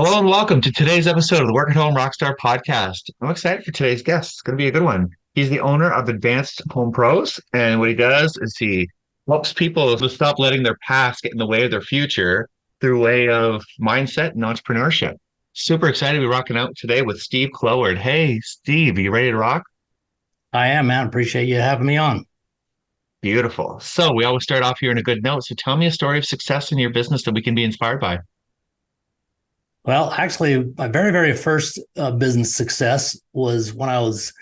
Hello and welcome to today's episode of the Work at Home Rockstar podcast. I'm excited for today's guest. It's going to be a good one. He's the owner of Advanced Home Pros, and what he does is he helps people to stop letting their past get in the way of their future through way of mindset and entrepreneurship. Super excited to be rocking out today with Steve Cloward. Hey, Steve, are you ready to rock? I am, man. Appreciate you having me on. Beautiful. So we always start off here in a good note. So tell me a story of success in your business that we can be inspired by. Well, actually, my very first business success was when I was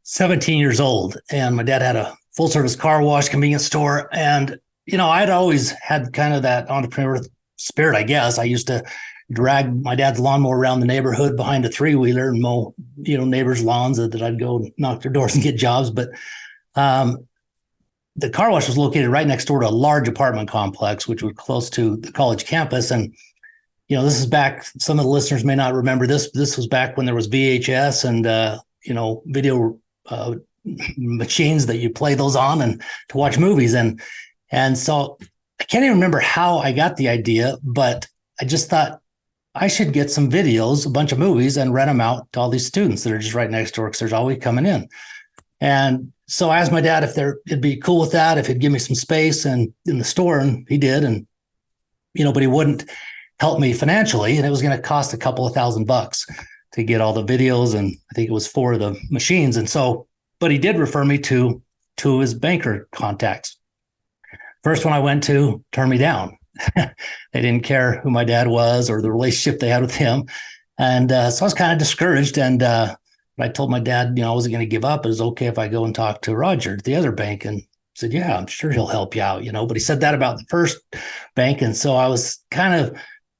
17 years old, and my dad had a full service car wash convenience store. And, I'd always had kind of that entrepreneur spirit, I guess. I used to drag my dad's lawnmower around the neighborhood behind a three-wheeler and mow, neighbors' lawns that I'd go knock their doors and get jobs. But um, the car wash was located right next door to a large apartment complex, which was close to the college campus. And this is back. Some of the listeners may not remember this. This was back when there was VHS and video machines that you play those on and to watch movies. And so I can't even remember how I got the idea, but I just thought I should get some videos, a bunch of movies, and rent them out to all these students that are just right next door because there's always coming in. And so I asked my dad if it'd be cool with that, if he'd give me some space and in the store, and he did. And but he wouldn't help me financially, and it was going to cost a couple of $1,000 to get all the videos, and I think it was 4 of the machines. And so, but he did refer me to 2 of his banker contacts. First one I went to turned me down. They didn't care who my dad was or the relationship they had with him, and so I was kind of discouraged. And I told my dad, I wasn't going to give up. It was okay if I go and talk to Roger at the other bank, and said, "Yeah, I'm sure he'll help you out." But he said that about the first bank, and so I was a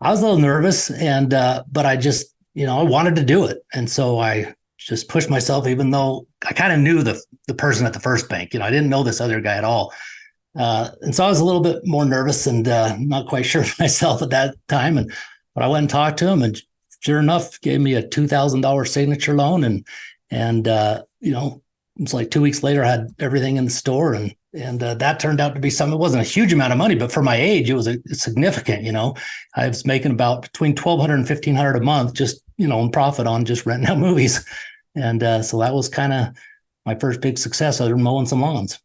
little nervous, and but I just, I wanted to do it. And so I just pushed myself, even though I kind of knew the person at the first bank. I didn't know this other guy at all. And so I was a little bit more nervous and not quite sure of myself at that time. But I went and talked to him, and sure enough, gave me a $2,000 signature loan. And it's like 2 weeks later, I had everything in the store, and that turned out to be something. It wasn't a huge amount of money, but for my age, it was significant. I was making about between $1,200 and $1,500 a month, just in profit on just renting out movies, and so that was kind of my first big success, other than mowing some lawns.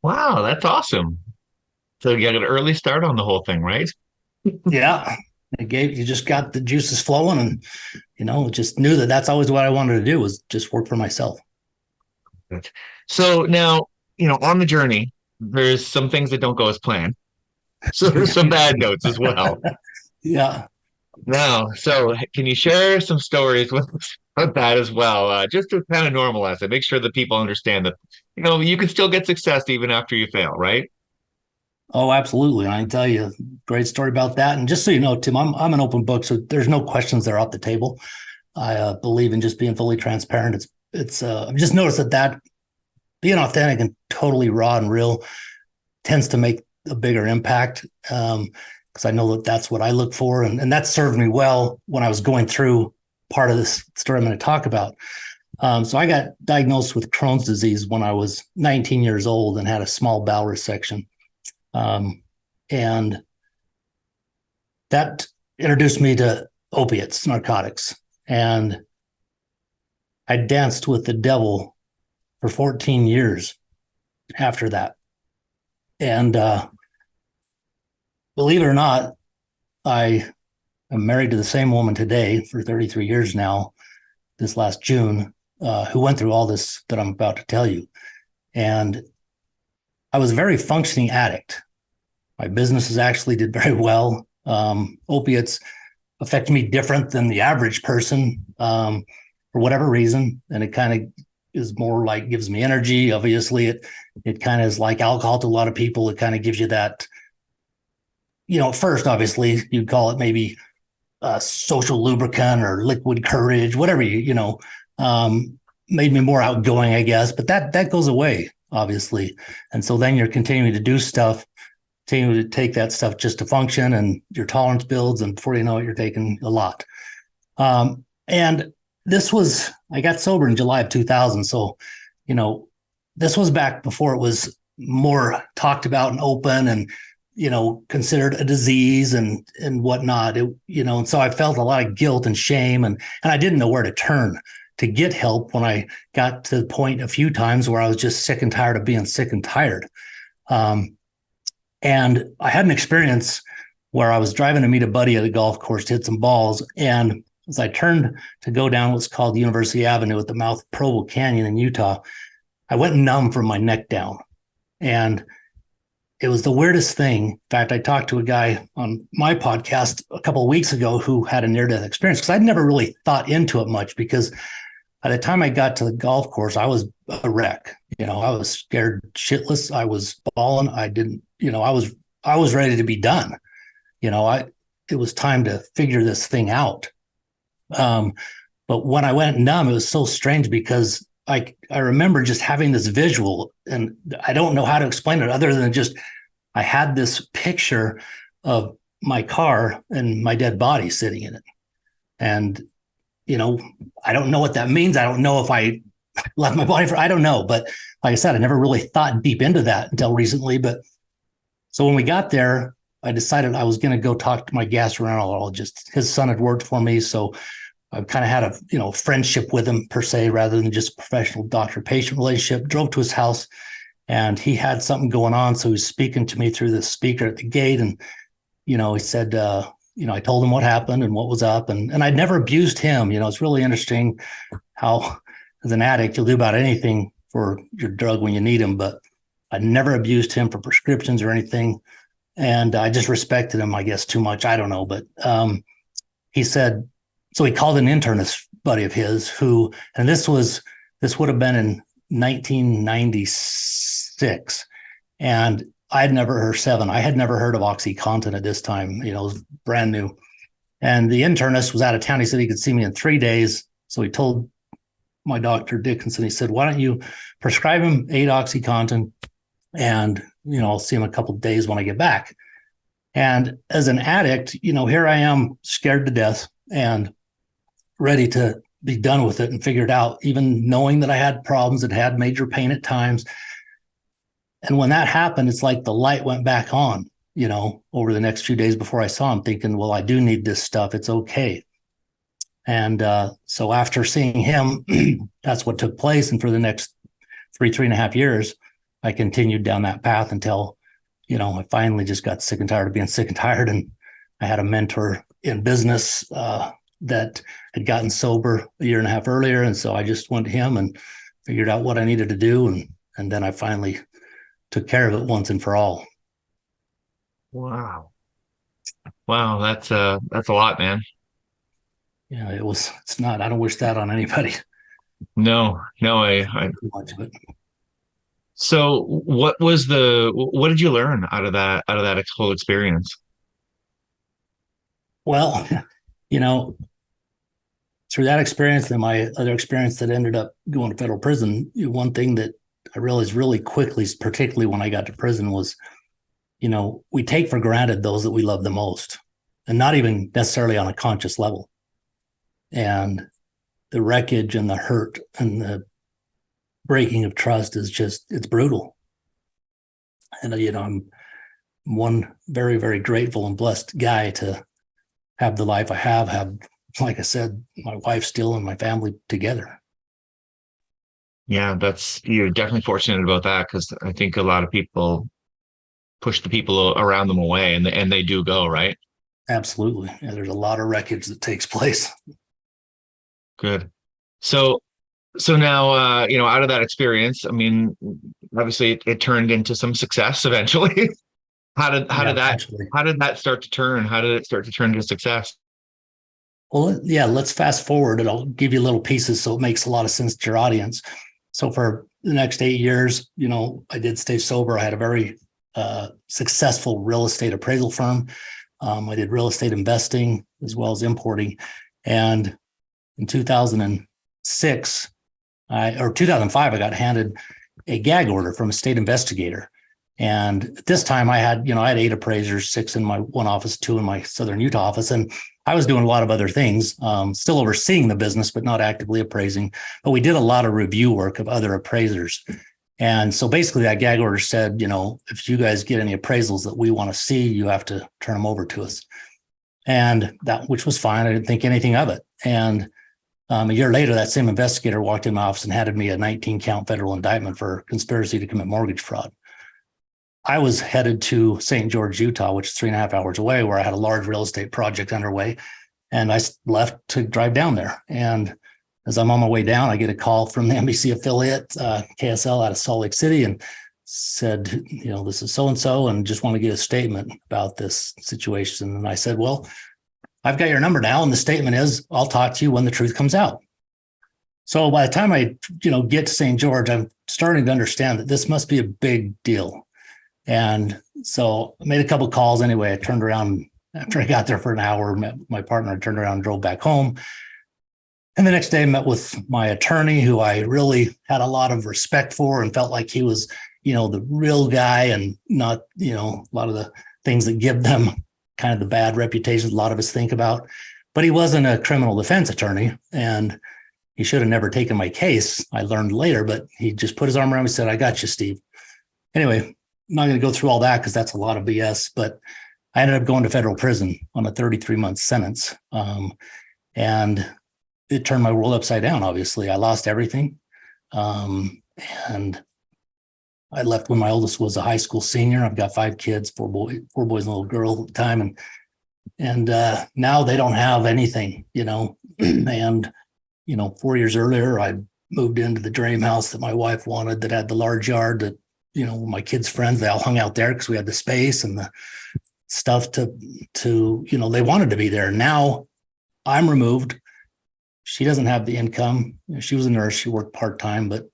Wow, that's awesome. So you got an early start on the whole thing, right? Yeah, you just got the juices flowing, and just knew that that's always what I wanted to do, was just work for myself. Good. So now, on the journey, there's some things that don't go as planned. So there's some bad notes as well. Yeah. Now, so can you share some stories with us about that as well? Just to kind of normalize it, make sure that people understand that, you can still get success even after you fail, right? Oh, absolutely. And I can tell you a great story about that. And just so you know, Tim, I'm an open book, so there's no questions that are off the table. I believe in just being fully transparent. I've just noticed that being authentic and totally raw and real tends to make a bigger impact, because I know that that's what I look for. And that served me well when I was going through part of this story I'm going to talk about. So I got diagnosed with Crohn's disease when I was 19 years old and had a small bowel resection. And that introduced me to opiates, narcotics. And I danced with the devil for 14 years after that. And believe it or not, I am married to the same woman today for 33 years now, this last June, who went through all this that I'm about to tell you. And I was a very functioning addict. My businesses actually did very well. Opiates affect me different than the average person, for whatever reason. And it kind of is more like gives me energy. Obviously, it kind of is like alcohol to a lot of people. It kind of gives you that, first, obviously, you'd call it maybe social lubricant or liquid courage, whatever made me more outgoing, I guess. But that goes away, obviously. And so then you're continuing to do stuff, continue to take that stuff just to function, and your tolerance builds, and before you know it, you're taking a lot. And I got sober in July of 2000. So, this was back before it was more talked about and open, and considered a disease and whatnot. And so I felt a lot of guilt and shame, and I didn't know where to turn to get help when I got to the point a few times where I was just sick and tired of being sick and tired. And I had an experience where I was driving to meet a buddy at a golf course to hit some balls. And as I turned to go down what's called University Avenue at the mouth of Provo Canyon in Utah, I went numb from my neck down. And it was the weirdest thing. In fact, I talked to a guy on my podcast a couple of weeks ago who had a near-death experience, because I'd never really thought into it much, because by the time I got to the golf course, I was a wreck. I was scared shitless. I was bawling. I was ready to be done. It was time to figure this thing out. But when I went numb, it was so strange, because I remember just having this visual, and I don't know how to explain it other than just I had this picture of my car and my dead body sitting in it. And, I don't know what that means. I don't know if I left my body I don't know. But like I said, I never really thought deep into that until recently. But so when we got there, I decided I was going to go talk to my gastroenterologist. His son had worked for me, so I kind of had a friendship with him per se, rather than just a professional doctor-patient relationship. Drove to his house, and he had something going on, so he was speaking to me through the speaker at the gate. And he said, I told him what happened and what was up, and I'd never abused him. It's really interesting how, as an addict, you'll do about anything for your drug when you need him, but I never abused him for prescriptions or anything. And I just respected him, I guess, too much. I don't know. But he said, so he called an internist buddy of his and this would have been in 1996. And I had never heard of OxyContin at this time. It was brand new. And the internist was out of town. He said he could see me in 3 days. So he told my doctor, Dickinson, he said, why don't you prescribe him 8 OxyContin, and I'll see him a couple of days when I get back. And as an addict, here I am, scared to death and ready to be done with it and figure it out, even knowing that I had problems and had major pain at times. And when that happened, it's like the light went back on, over the next few days before I saw him, thinking, well, I do need this stuff. It's okay. And so after seeing him, that's what took place. And for the next 3.5 years, I continued down that path until, I finally just got sick and tired of being sick and tired. And I had a mentor in business that had gotten sober 1.5 years earlier. And so I just went to him and figured out what I needed to do. And then I finally took care of it once and for all. Wow. That's a lot, man. Yeah, it's not, I don't wish that on anybody. No, I Much of it. So what did you learn out of that whole experience? Well, through that experience and my other experience that ended up going to federal prison, one thing that I realized really quickly, particularly when I got to prison, was, we take for granted those that we love the most, and not even necessarily on a conscious level. And the wreckage and the hurt and the breaking of trust is it's brutal. And, I'm one very, very grateful and blessed guy to have the life I have, like I said, my wife still and my family together. Yeah, you're definitely fortunate about that, because I think a lot of people push the people around them away, and they do go, right? Absolutely. Yeah, there's a lot of wreckage that takes place. Good. So now, out of that experience, I mean, obviously it turned into some success eventually. How did that start to turn? How did it start to turn to success? Well, yeah, let's fast forward, and I'll give you little pieces so it makes a lot of sense to your audience. So for the next 8 years, I did stay sober. I had a very successful real estate appraisal firm. I did real estate investing as well as importing. And in 2005, I got handed a gag order from a state investigator. And at this time I had 8 appraisers, 6 in my one office, 2 in my Southern Utah office. And I was doing a lot of other things, still overseeing the business, but not actively appraising. But we did a lot of review work of other appraisers. And so basically that gag order said, if you guys get any appraisals that we want to see, you have to turn them over to us. And which was fine. I didn't think anything of it. And a year later, that same investigator walked in my office and handed me a 19-count federal indictment for conspiracy to commit mortgage fraud. I was headed to St. George, Utah, which is 3.5 hours away, where I had a large real estate project underway. And I left to drive down there. And as I'm on my way down, I get a call from the NBC affiliate, KSL, out of Salt Lake City, and said, this is so-and-so, and just want to get a statement about this situation. And I said, well, I've got your number now. And the statement is, I'll talk to you when the truth comes out. So by the time I, get to St. George, I'm starting to understand that this must be a big deal. And so I made a couple of calls anyway. I turned around after I got there for an hour, met my partner, I turned around and drove back home. And the next day I met with my attorney, who I really had a lot of respect for and felt like he was, the real guy, and not, a lot of the things that give them kind of the bad reputations a lot of us think about. But he wasn't a criminal defense attorney, and he should have never taken my case, I learned later, but he just put his arm around me and said, I got you, Steve. Anyway, I'm not going to go through all that because that's a lot of BS, but I ended up going to federal prison on a 33-month sentence. And it turned my world upside down, obviously. I lost everything. And I left when my oldest was a high school senior. I've got 5 kids, 4 boys and a little girl at the time. And now they don't have anything, and, 4 years earlier, I moved into the dream house that my wife wanted, that had the large yard that, my kids' friends, they all hung out there because we had the space and the stuff to, they wanted to be there. Now I'm removed. She doesn't have the income. She was a nurse. She worked part-time, but,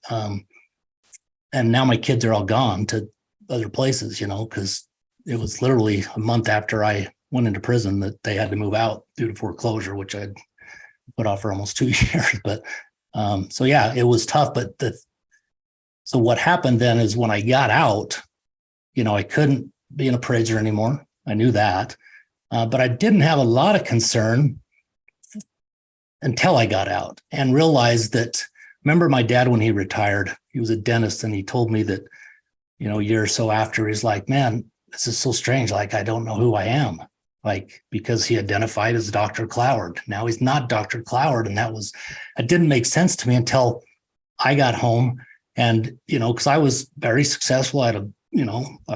and now my kids are all gone to other places, because it was literally a month after I went into prison that they had to move out due to foreclosure, which I'd put off for almost 2 years. But, so yeah, it was tough, but so what happened then is when I got out, I couldn't be an appraiser anymore. I knew that, but I didn't have a lot of concern until I got out and realized that, remember my dad, when he retired, he was a dentist, and he told me that, a year or so after, he's like, man, this is so strange. Like, I don't know who I am, because he identified as Dr. Cloward. Now he's not Dr. Cloward. And it didn't make sense to me until I got home. And, because I was very successful. I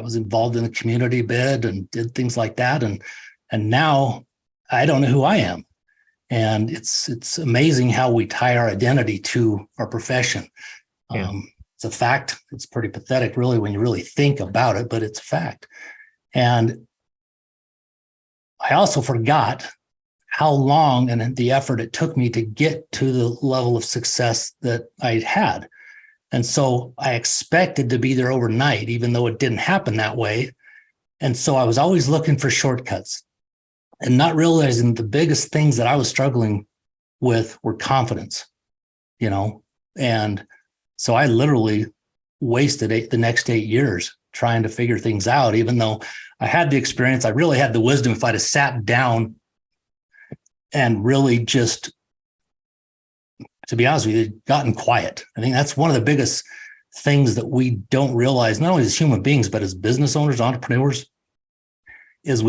was involved in the community bid and did things like that. And now I don't know who I am. And it's amazing how we tie our identity to our profession. Yeah. It's a fact. It's pretty pathetic, really, when you really think about it, but it's a fact. And I also forgot how long and the effort it took me to get to the level of success that I had. And so I expected to be there overnight, even though it didn't happen that way. And so I was always looking for shortcuts and not realizing the biggest things that I was struggling with were confidence, and so I literally wasted the next 8 years trying to figure things out, even though I had the experience. I really had the wisdom. If I'd have sat down and really just, to be honest with you, gotten quiet. I think that's one of the biggest things that we don't realize, not only as human beings, but as business owners, entrepreneurs, is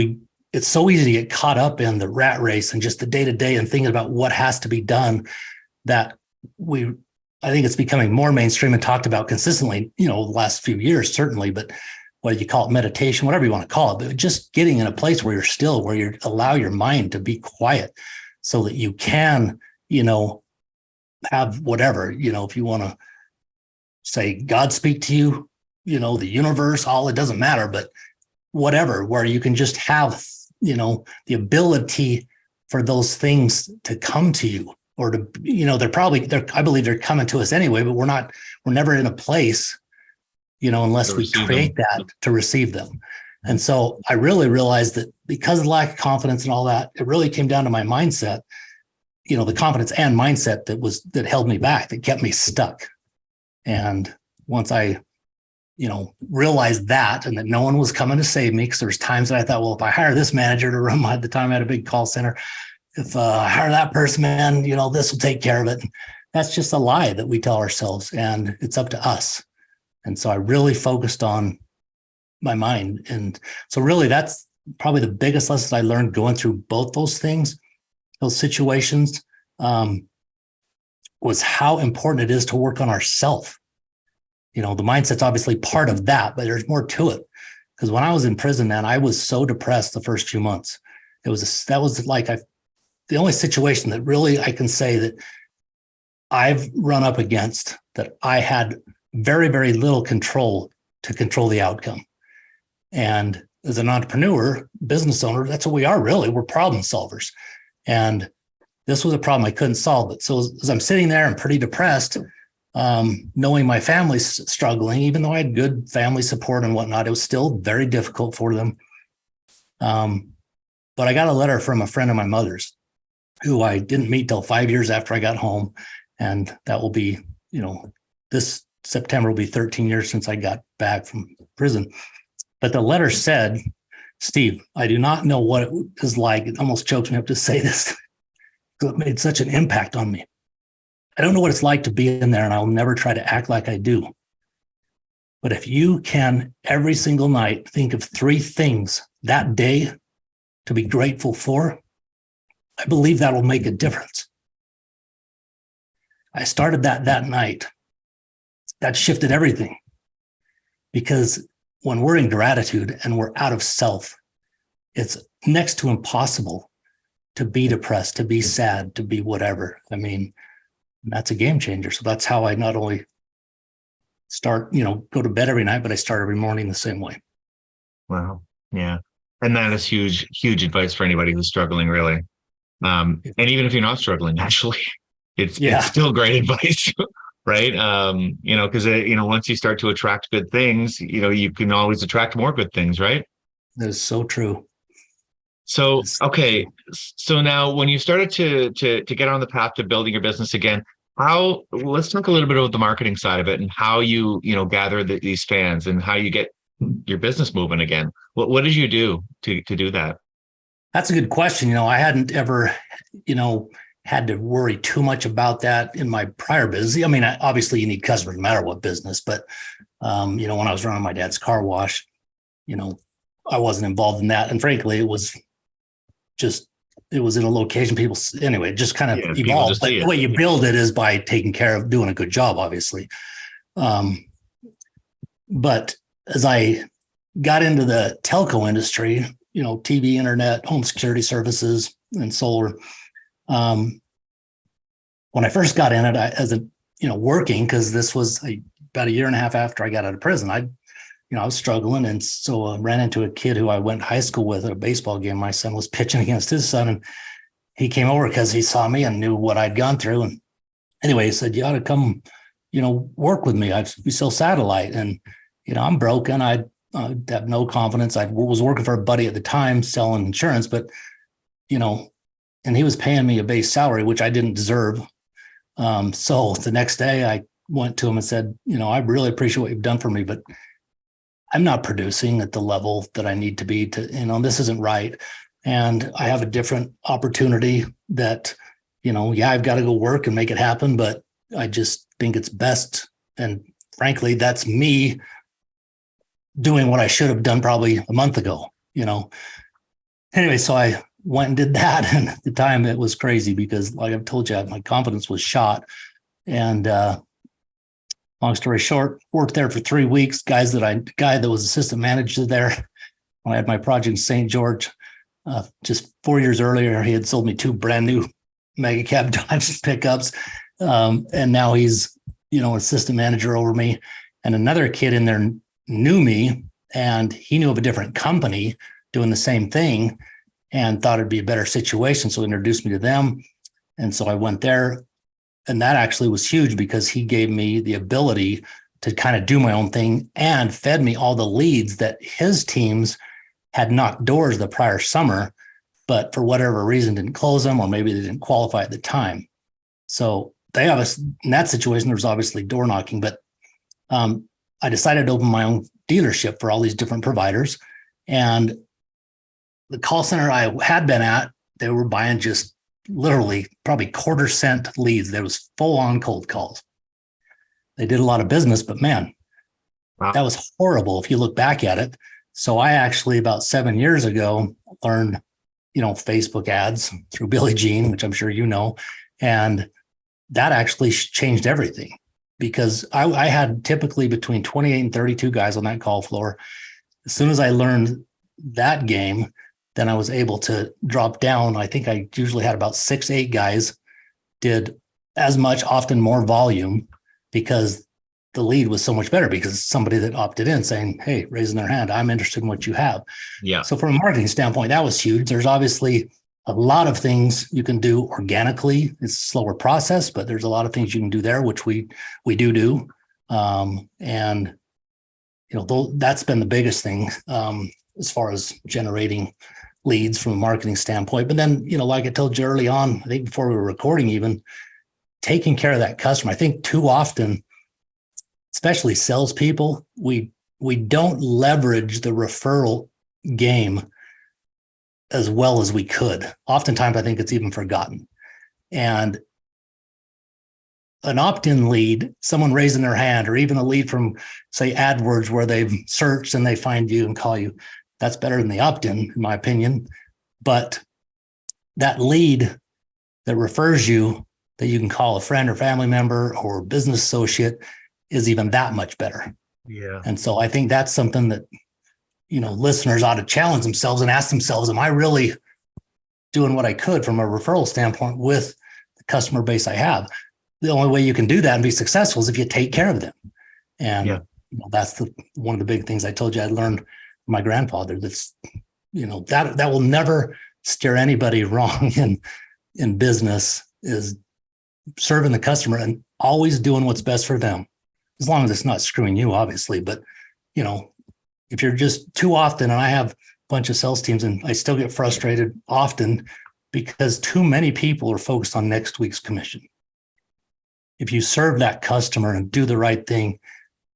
it's so easy to get caught up in the rat race and just the day-to-day and thinking about what has to be done, that I think it's becoming more mainstream and talked about consistently, the last few years, certainly, but whether you call it meditation, whatever you want to call it, but just getting in a place where you're still, where you allow your mind to be quiet so that you can, have whatever, if you want to say God speak to you, the universe, it doesn't matter, but whatever, where you can just have, the ability for those things to come to you, or to, I believe they're coming to us anyway, but we're never in a place, unless we create that to receive them. And so I really realized that because of the lack of confidence and all that, it really came down to my mindset, the confidence and mindset that held me back, that kept me stuck. And once I, realized that, and that no one was coming to save me, because there's times that I thought, well, if I hire this manager to run at the time I had a big call center, if I hire that person, man, this will take care of it. That's just a lie that we tell ourselves, and it's up to us. And so I really focused on my mind. And so really that's probably the biggest lesson I learned going through both those things, those situations, was how important it is to work on ourself. The mindset's obviously part of that, but there's more to it. Because when I was in prison, man, I was so depressed the first few months. The only situation that really I can say that I've run up against that I had very, very little control to control the outcome. And as an entrepreneur, business owner, that's what we are really. We're problem solvers. And this was a problem I couldn't solve. But so as I'm sitting there and pretty depressed, knowing my family's struggling, even though I had good family support and whatnot, it was still very difficult for them. But I got a letter from a friend of my mother's who I didn't meet till 5 years after I got home. And that will be, this September will be 13 years since I got back from prison. But the letter said, Steve, I do not know what it is like. It almost chokes me up to say this. It made such an impact on me. I don't know what it's like to be in there, and I will never try to act like I do. But if you can every single night think of 3 things that day to be grateful for, I believe that will make a difference. I started that night. That shifted everything. Because when we're in gratitude and we're out of self, it's next to impossible to be depressed, to be sad, to be whatever. I mean, that's a game changer. So that's how I not only start, go to bed every night, but I start every morning the same way. Wow. Yeah. And that is huge, huge advice for anybody who's struggling, really. And even if you're not struggling, actually, it's still great advice, right? Because once you start to attract good things, you can always attract more good things, right? That is so true. So, okay. So now when you started to get on the path to building your business again, let's talk a little bit about the marketing side of it and how you gather these fans and how you get your business moving again. What did you do to do that? That's a good question. I hadn't ever, had to worry too much about that in my prior business. I mean, obviously you need customers no matter what business, but, when I was running my dad's car wash, I wasn't involved in that. And frankly, it was in a location people, anyway, it just kind of evolved. But the way you build it is by taking care of doing a good job, obviously. But as I got into the telco industry, TV, internet, home security services, and solar. When I first got in it, working, because this was about a year and a half after I got out of prison, I was struggling. And so I ran into a kid who I went to high school with at a baseball game. My son was pitching against his son, and he came over because he saw me and knew what I'd gone through. And anyway, he said, you ought to come, work with me. We sell satellite, and, I'm broken. I have no confidence. I was working for a buddy at the time selling insurance, but, and he was paying me a base salary, which I didn't deserve. So the next day I went to him and said, I really appreciate what you've done for me, but I'm not producing at the level that I need to be this isn't right. And I have a different opportunity that, I've got to go work and make it happen, but I just think it's best. And frankly, that's me doing what I should have done probably a month ago, Anyway, so I went and did that. And at the time it was crazy because, like I've told you, my confidence was shot. And long story short, worked there for 3 weeks. Guy that was assistant manager there when I had my project in St. George, just 4 years earlier, he had sold me 2 brand new mega cab Dodge pickups. And now he's, assistant manager over me. And another kid in there knew me, and he knew of a different company doing the same thing and thought it'd be a better situation. So he introduced me to them. And so I went there, and that actually was huge because he gave me the ability to kind of do my own thing and fed me all the leads that his teams had knocked doors the prior summer, but for whatever reason didn't close them, or maybe they didn't qualify at the time. So they obviously, in that situation, there was obviously door knocking, but I decided to open my own dealership for all these different providers. And the call center I had been at, they were buying just literally probably quarter-cent leads. There was full-on cold calls. They did a lot of business, but man, That was horrible if you look back at it. So I actually about 7 years ago learned, Facebook ads through Billie Jean, which I'm sure you know, and that actually changed everything because I had typically between 28 and 32 guys on that call floor. As soon as I learned that game, then I was able to drop down. I think I usually had about 6, 8 guys, did as much, often more volume, because the lead was so much better because somebody that opted in saying, hey, raising their hand, I'm interested in what you have. Yeah. So from a marketing standpoint, that was huge. There's obviously a lot of things you can do organically. It's a slower process, but there's a lot of things you can do there, which we do. And that's been the biggest thing as far as generating leads from a marketing standpoint. But then, like I told you early on, I think before we were recording even, taking care of that customer. I think too often, especially salespeople, we don't leverage the referral game as well as we could. Oftentimes, I think it's even forgotten. And an opt-in lead, someone raising their hand, or even a lead from, say, AdWords, where they've searched and they find you and call you, that's better than the opt-in, in my opinion. But that lead that refers you, that you can call a friend or family member or business associate, is even that much better. Yeah. And so I think that's something that, listeners ought to challenge themselves and ask themselves, am I really doing what I could from a referral standpoint with the customer base I have? The only way you can do that and be successful is if you take care of them. And that's one of the big things I told you I learned from my grandfather. That's, that will never steer anybody wrong in business, is serving the customer and always doing what's best for them. As long as it's not screwing you, obviously. But, if you're just too often, and I have a bunch of sales teams and I still get frustrated often because too many people are focused on next week's commission. If you serve that customer and do the right thing,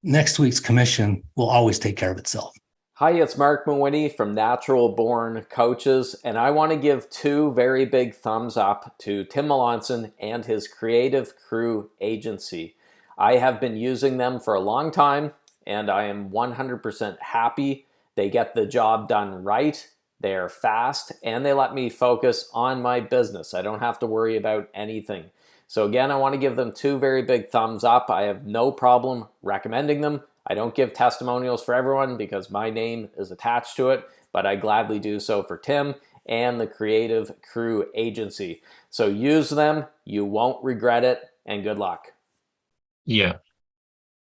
next week's commission will always take care of itself. Hi, it's Mark Mawhinney from Natural Born Coaches, and I want to give 2 very big thumbs up to Tim Melanson and his Creative Crew agency. I have been using them for a long time, and I am 100% happy. They get the job done right, they're fast, and they let me focus on my business. I don't have to worry about anything. So again, I want to give them 2 very big thumbs up. I have no problem recommending them. I don't give testimonials for everyone because my name is attached to it, but I gladly do so for Tim and the Creative Crew agency. So use them, you won't regret it, and good luck. Yeah.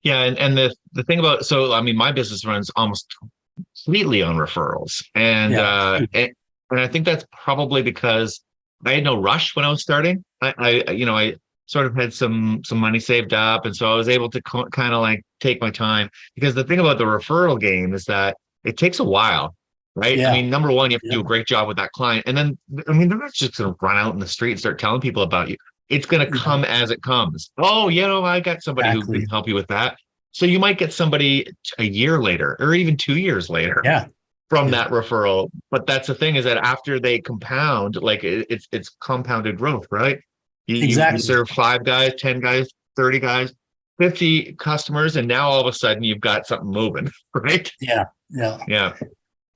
Yeah. And the thing about, my business runs almost completely on referrals. And I think that's probably because I had no rush when I was starting. I sort of had some money saved up. And so I was able to kind of like take my time, because the thing about the referral game is that it takes a while, right? Yeah. I mean, number one, you have to do a great job with that client. And then, they're not just going to run out in the street and start telling people about you. It's going to come as it comes. Oh, I got somebody who can help you with that. So you might get somebody a year later or even 2 years later from that referral. But that's the thing, is that after they compound, like it's compounded growth, right? You serve 5 guys, 10 guys, 30 guys, 50 customers, and now all of a sudden you've got something moving, right? Yeah.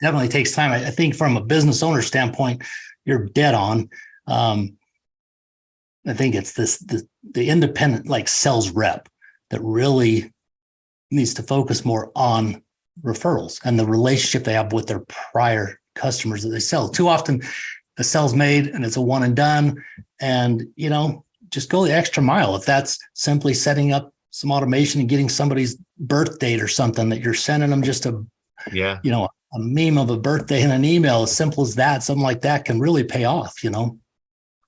Definitely takes time. I think from a business owner standpoint, you're dead on. I think it's the independent like sales rep that really needs to focus more on referrals and the relationship they have with their prior customers that they sell. Too often the sale's made and it's a one and done, and just go the extra mile. If that's simply setting up some automation and getting somebody's birth date or something, that you're sending them just a meme of a birthday in an email, as simple as that, something like that can really pay off.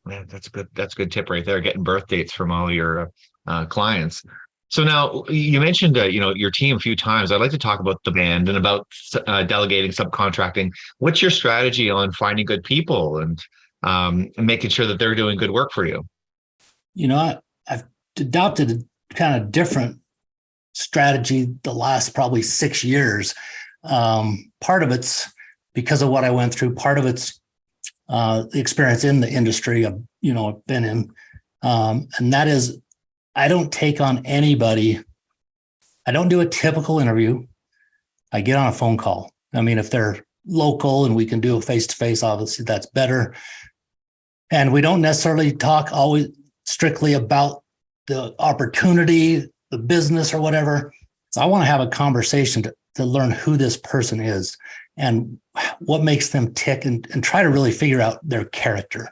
Man, that's good. That's a good tip right there. Getting birth dates from all your clients. So now you mentioned your team a few times. I'd like to talk about the band and about delegating, subcontracting. What's your strategy on finding good people and making sure that they're doing good work for you? I've adopted a kind of different strategy the last probably 6 years. Part of it's because of what I went through. Part of it's the experience in the industry I've been in, and that is, I don't take on anybody I don't do a typical interview. I get on a phone call. I mean, if they're local and we can do a face-to-face, obviously that's better. And we don't necessarily talk always strictly about the opportunity, the business or whatever. So I want to have a conversation to learn who this person is and what makes them tick and try to really figure out their character.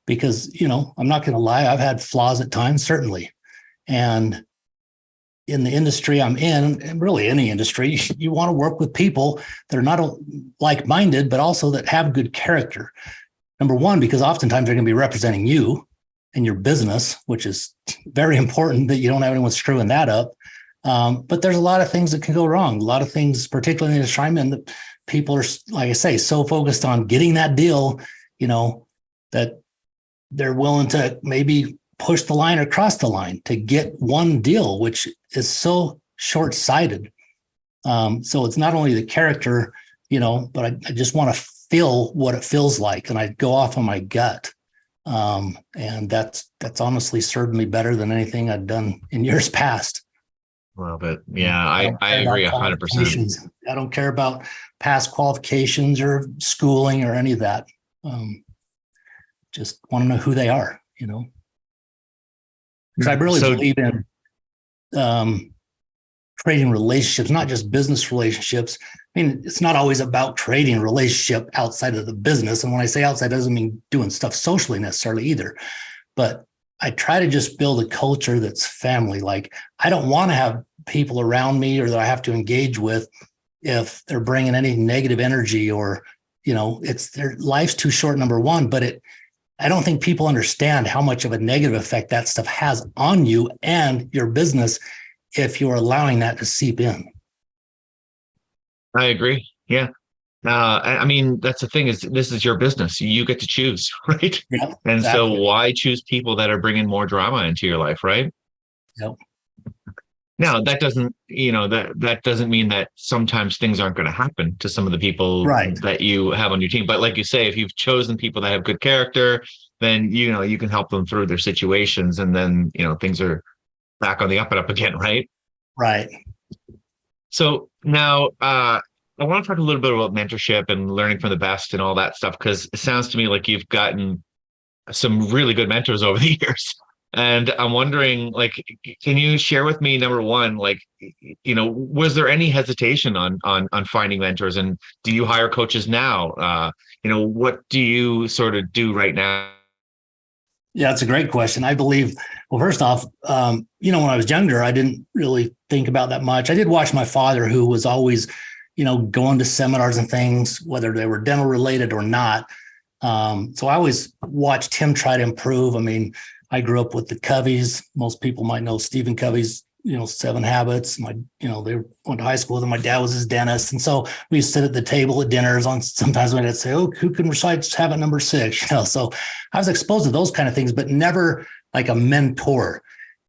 Because, I'm not going to lie, I've had flaws at times, certainly. And in the industry I'm in, and really any industry, you want to work with people that are not like-minded, but also that have good character. Number one, because oftentimes they're going to be representing you and your business, which is very important that you don't have anyone screwing that up. But there's a lot of things that can go wrong. A lot of things, particularly in the industry I'm in, that people are, like I say, so focused on getting that deal, that they're willing to maybe push the line or cross the line to get one deal, which is so short-sighted. So it's not only the character, but I just want to feel what it feels like, and I go off on my gut. And that's honestly served me better than anything I've done in years past. Well, but yeah, I agree 100%. I don't care about past qualifications or schooling or any of that. Just want to know who they are, because I really believe in creating relationships, not just business relationships. I mean, it's not always about creating a relationship outside of the business. And when I say outside, it doesn't mean doing stuff socially necessarily either. But I try to just build a culture that's family. Like, I don't want to have people around me or that I have to engage with if they're bringing any negative energy or, it's their life's too short, number one. But I don't think people understand how much of a negative effect that stuff has on you and your business if you're allowing that to seep in. I agree. Yeah. I mean, that's the thing, is this is your business. You get to choose, right? Yeah, and exactly. So why choose people that are bringing more drama into your life, right? Yep. Now, that doesn't, that doesn't mean that sometimes things aren't going to happen to some of the people Right. that you have on your team. But like you say, if you've chosen people that have good character, then, you can help them through their situations, and then, things are back on the up and up again, right? Right. So now, I want to talk a little bit about mentorship and learning from the best and all that stuff, because it sounds to me like you've gotten some really good mentors over the years. And I'm wondering, like, can you share with me, number one, like, was there any hesitation on finding mentors, and do you hire coaches now? What do you sort of do right now? Yeah, that's a great question. I believe, well, first off, when I was younger, I didn't really think about that much. I did watch my father, who was always, going to seminars and things, whether they were dental related or not. So I always watched him try to improve. I mean, I grew up with the Coveys. Most people might know Stephen Covey's, 7 Habits. They went to high school with him. My dad was his dentist. And so we used to sit at the table at dinners on, sometimes my dad say, oh, who can recite habit number 6? So I was exposed to those kind of things, but never like a mentor.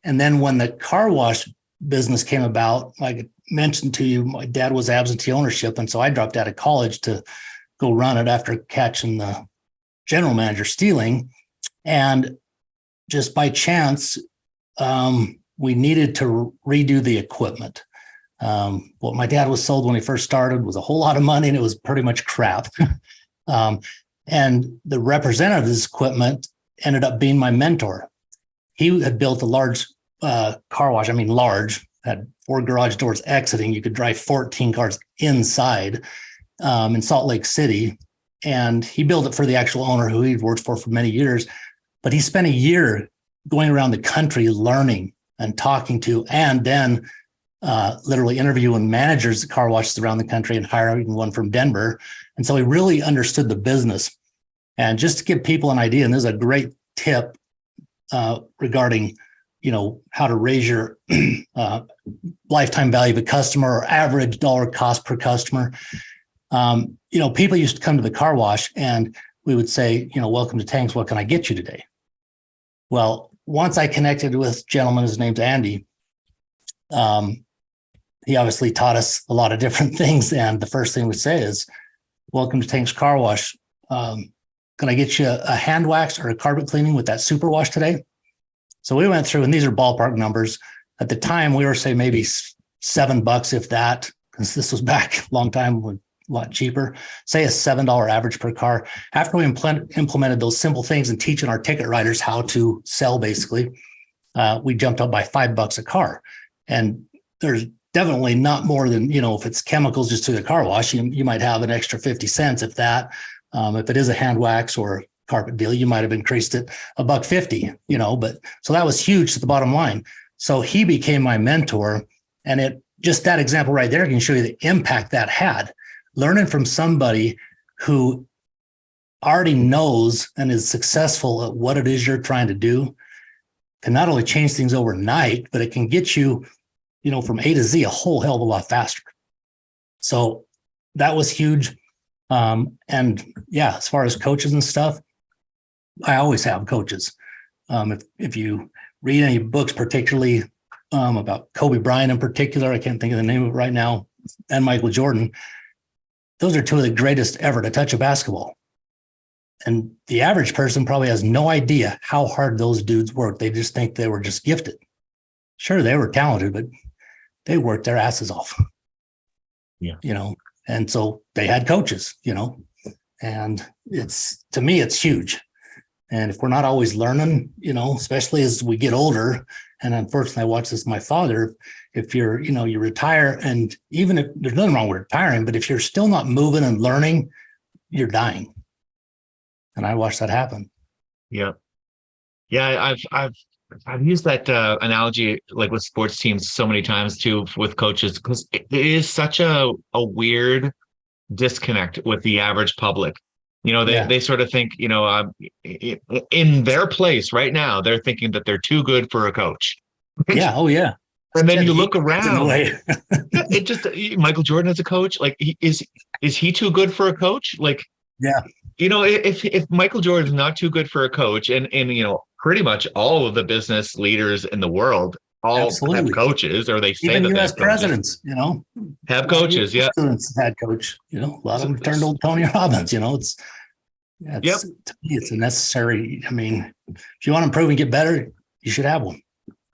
And then when the car wash business came about, like I mentioned to you, my dad was absentee ownership. And so I dropped out of college to go run it after catching the general manager stealing. And just by chance, we needed to redo the equipment. What my dad was sold when he first started was a whole lot of money, and it was pretty much crap. And the representative of this equipment ended up being my mentor. He had built a large car wash. I mean, large, had 4 garage doors exiting. You could drive 14 cars inside in Salt Lake City. And he built it for the actual owner, who he'd worked for many years. But he spent a year going around the country learning and talking to, and then literally interviewing managers at car washes around the country and hiring one from Denver. And so he really understood the business. And just to give people an idea, and there's a great tip regarding, how to raise your lifetime value of a customer or average dollar cost per customer. People used to come to the car wash and we would say, welcome to Tanks. What can I get you today? Well, once I connected with a gentleman, his name's Andy. He obviously taught us a lot of different things. And the first thing we say is, welcome to Tank's Car Wash. Can I get you a hand wax or a carpet cleaning with that super wash today? So we went through, and these are ballpark numbers. At the time, we were, say, maybe $7, if that, because this was back a long time when a lot cheaper, say a $7 average per car. After we implemented those simple things and teaching our ticket writers how to sell, basically, we jumped up by $5 a car. And there's definitely not more than, if it's chemicals just to the car wash, you might have an extra 50 cents, if that. If it is a hand wax or carpet deal, you might have increased it $1.50, but so that was huge to the bottom line. So he became my mentor, and just that example right there can show you the impact that had. Learning from somebody who already knows and is successful at what it is you're trying to do can not only change things overnight, but it can get you, from A to Z a whole hell of a lot faster. So that was huge. And yeah, as far as coaches and stuff, I always have coaches. If you read any books, particularly about Kobe Bryant in particular, I can't think of the name of it right now, and Michael Jordan, those are two of the greatest ever to touch a basketball. And the average person probably has no idea how hard those dudes work. They just think they were just gifted. Sure, they were talented, but they worked their asses off. Yeah. And so they had coaches, and to me, it's huge. And if we're not always learning, especially as we get older, and unfortunately, I watched this with my father, if you're, you retire, and even if there's nothing wrong with retiring, but if you're still not moving and learning, you're dying. And I watched that happen. Yeah. Yeah. I've used that analogy like with sports teams so many times too with coaches, because it is such a weird disconnect with the average public. They sort of think, in their place right now, they're thinking that they're too good for a coach. Yeah. Oh, yeah. And then you look around. It just Michael Jordan as a coach, like is he too good for a coach? Like, yeah. If Michael Jordan is not too good for a coach, and pretty much all of the business leaders in the world all have coaches, or they say even that U.S. presidents, have coaches. Yeah, presidents had coach. A lot of them turned old Tony Robbins. To me, it's a necessary. I mean, if you want to improve and get better, you should have one.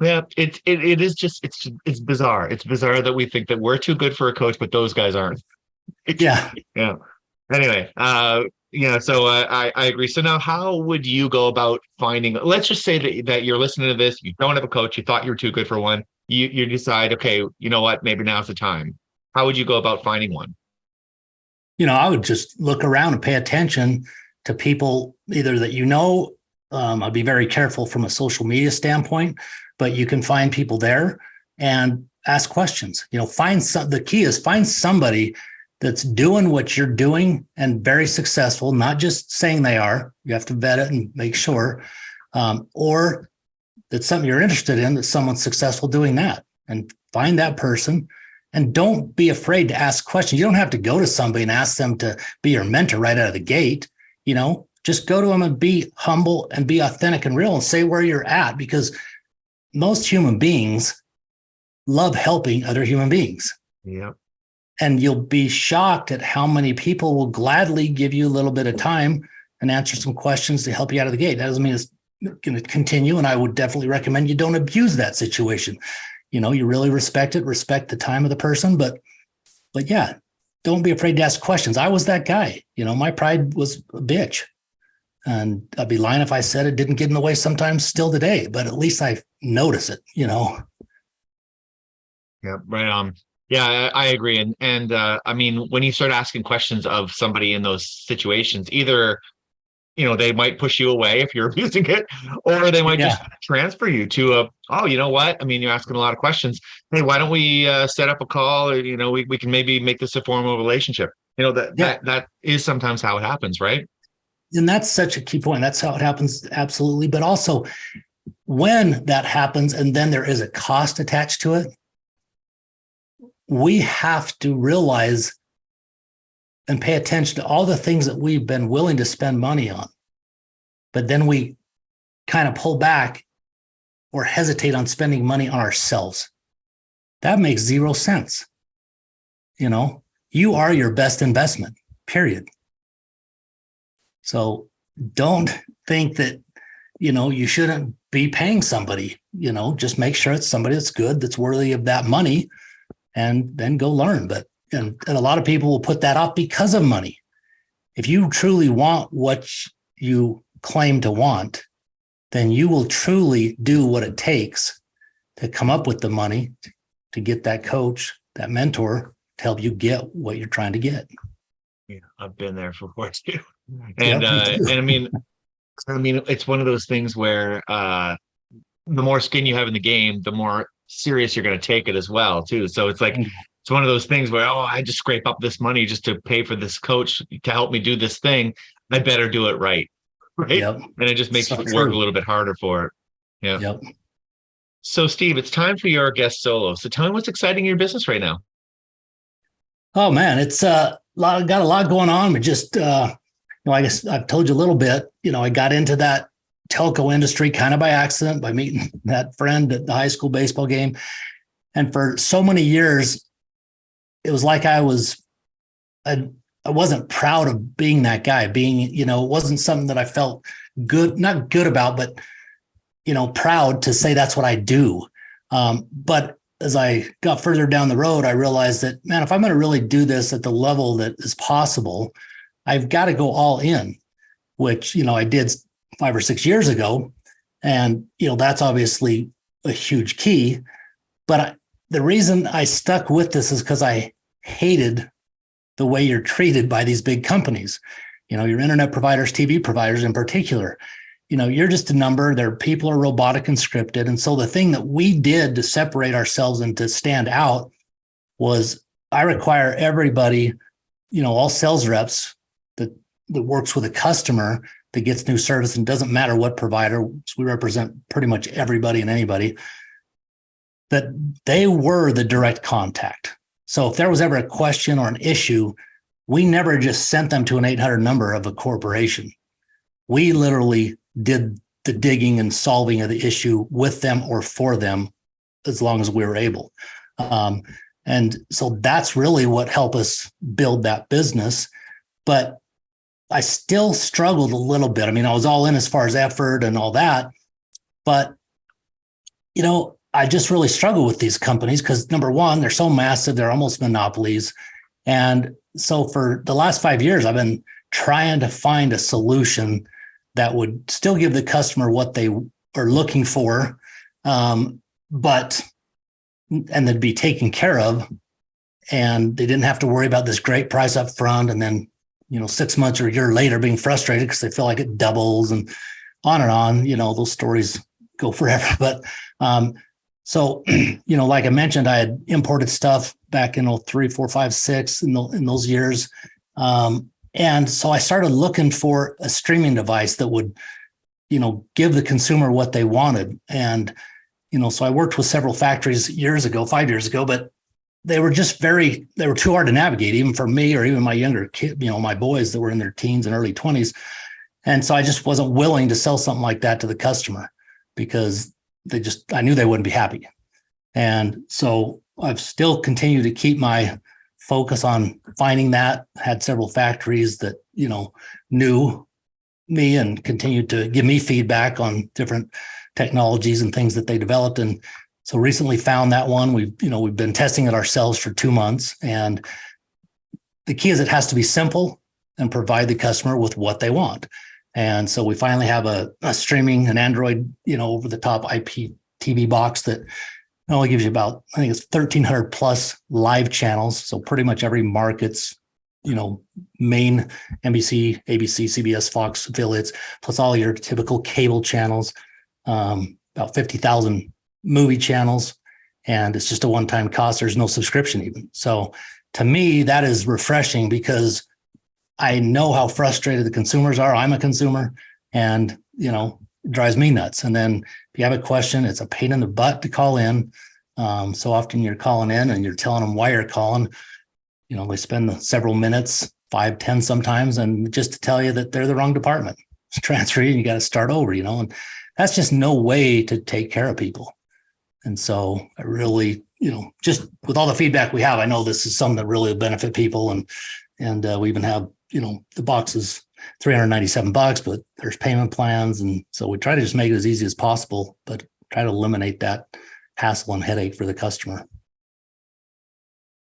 Yeah, it is just it's bizarre. It's bizarre that we think that we're too good for a coach, but those guys aren't. Yeah. Anyway, so I agree. So now, how would you go about finding? Let's just say that you're listening to this. You don't have a coach. You thought you were too good for one. You decide, okay, you know what? Maybe now's the time. How would you go about finding one? I would just look around and pay attention to people either that I'd be very careful from a social media standpoint, but you can find people there and ask questions. The key is find somebody that's doing what you're doing and very successful, not just saying they are. You have to vet it and make sure, or that's something you're interested in, that someone's successful doing that, and find that person. And don't be afraid to ask questions. You don't have to go to somebody and ask them to be your mentor right out of the gate. Just go to them and be humble and be authentic and real and say where you're at, because most human beings love helping other human beings. Yeah. And you'll be shocked at how many people will gladly give you a little bit of time and answer some questions to help you out of the gate. That doesn't mean it's going to continue. And I would definitely recommend you don't abuse that situation. You really respect the time of the person, but yeah, don't be afraid to ask questions. I was that guy. My pride was a bitch, and I'd be lying if I said it didn't get in the way sometimes still today, but at least I notice it, Yeah, right on. Yeah, I agree. And I mean, when you start asking questions of somebody in those situations, either, they might push you away if you're abusing it, or they might just transfer you to you know what? I mean, you're asking a lot of questions. Hey, why don't we set up a call? Or, we can maybe make this a formal relationship. That is sometimes how it happens, right? And that's such a key point. That's how it happens. Absolutely. But also when that happens, and then there is a cost attached to it, we have to realize and pay attention to all the things that we've been willing to spend money on, but then we kind of pull back or hesitate on spending money on ourselves. That makes zero sense. You are your best investment, period. So don't think that, you shouldn't be paying somebody, just make sure it's somebody that's good, that's worthy of that money. and then go learn. And a lot of people will put that off because of money. If you truly want what you claim to want, then you will truly do what it takes to come up with the money to get that coach, that mentor to help you get what you're trying to get. Yeah, I've been there before too. Yep, And me too. and I mean, it's one of those things where the more skin you have in the game, the more serious you're going to take it as well, too. So it's like it's one of those things where, oh, I just scrape up this money just to pay for this coach to help me do this thing. I better do it right. Right. Yep. And it just makes So you work true. a little bit harder for it. Yeah. Yep. So, Steve, it's time for your guest solo. So tell me what's exciting in your business right now. Oh man, it's got a lot going on, but just I guess I've told you a little bit. I got into that telco industry kind of by accident by meeting that friend at the high school baseball game, and for so many years, it was like I wasn't proud of being that guy. It wasn't something that I felt not good about, but proud to say that's what I do. But as I got further down the road, I realized that, man, if I'm going to really do this at the level that is possible, I've got to go all in, which, I did 5 or 6 years ago. And, that's obviously a huge key. But the reason I stuck with this is because I hated the way you're treated by these big companies, your internet providers, TV providers in particular. You're just a number. Their people are robotic and scripted. And so the thing that we did to separate ourselves and to stand out was I require everybody, all sales reps that works with a customer that gets new service, and doesn't matter what provider, we represent pretty much everybody and anybody, that they were the direct contact. So if there was ever a question or an issue, we never just sent them to an 800 number of a corporation. We literally did the digging and solving of the issue with them or for them, as long as we were able. And so that's really what helped us build that business. But I still struggled a little bit. I mean, I was all in as far as effort and all that, but, I just really struggle with these companies because, number one, they're so massive, they're almost monopolies. And so for the last 5 years, I've been trying to find a solution that would still give the customer what they are looking for, and they'd be taken care of, and they didn't have to worry about this great price up front, and then 6 months or a year later being frustrated because they feel like it doubles, and on. Those stories go forever. But so like I mentioned, I had imported stuff back in 03, 4, 5, 6 in those years. And so I started looking for a streaming device that would, give the consumer what they wanted. And, so I worked with several factories 5 years ago, but they were too hard to navigate, even for me or even my younger kid, my boys that were in their teens and early 20s. And so I just wasn't willing to sell something like that to the customer because I knew they wouldn't be happy. And so I've still continued to keep my focus on finding that, had several factories that, knew me and continued to give me feedback on different technologies and things that they developed. And so recently found that one. We've been testing it ourselves for 2 months. And the key is it has to be simple and provide the customer with what they want. And so we finally have a streaming, an Android, over the top IP TV box that only gives you about, I think it's 1,300 plus live channels. So pretty much every market's, main NBC, ABC, CBS, Fox affiliates, plus all your typical cable channels, about 50,000 movie channels. And it's just a one-time cost. There's no subscription even. So to me, that is refreshing because I know how frustrated the consumers are. I'm a consumer, and, it drives me nuts. And then if you have a question, it's a pain in the butt to call in. So often you're calling in and you're telling them why you're calling. They spend several minutes, 5, 10 sometimes, and just to tell you that they're the wrong department. It's transfer you and you got to start over, and that's just no way to take care of people. And so I really, just with all the feedback we have, I know this is something that really will benefit people. And we even have, the box is $397, but there's payment plans. And so we try to just make it as easy as possible, but try to eliminate that hassle and headache for the customer.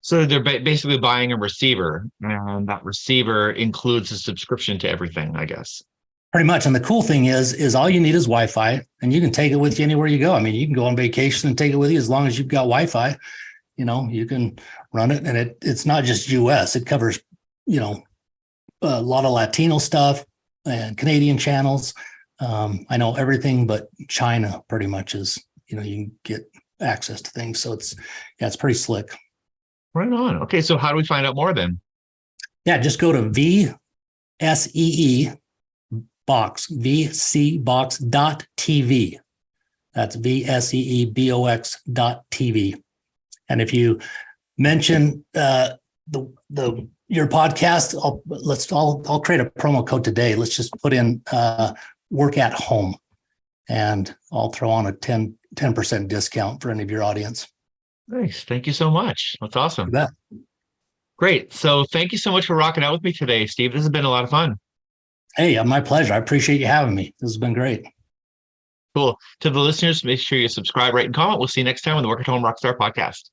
So they're basically buying a receiver, and that receiver includes a subscription to everything, I guess. Pretty much. And the cool thing is all you need is Wi-Fi, and you can take it with you anywhere you go. I mean, you can go on vacation and take it with you as long as you've got Wi-Fi. You can run it, and it's not just US. It covers, a lot of Latino stuff and Canadian channels. I know everything but China pretty much is, you can get access to things. So it's pretty slick. Right on. Okay, so how do we find out more then? Yeah, just go to VSEE box, vcbox.tv. That's VSEEBOX.tv. And if you mention your podcast, I'll create a promo code today. Let's just put in work at home, and I'll throw on a 10% discount for any of your audience. Nice. Thank you so much. That's awesome. You bet. Great. So thank you so much for rocking out with me today, Steve. This has been a lot of fun. Hey, my pleasure. I appreciate you having me. This has been great. Cool. To the listeners, make sure you subscribe, rate, and comment. We'll see you next time on the Work at Home Rockstar podcast.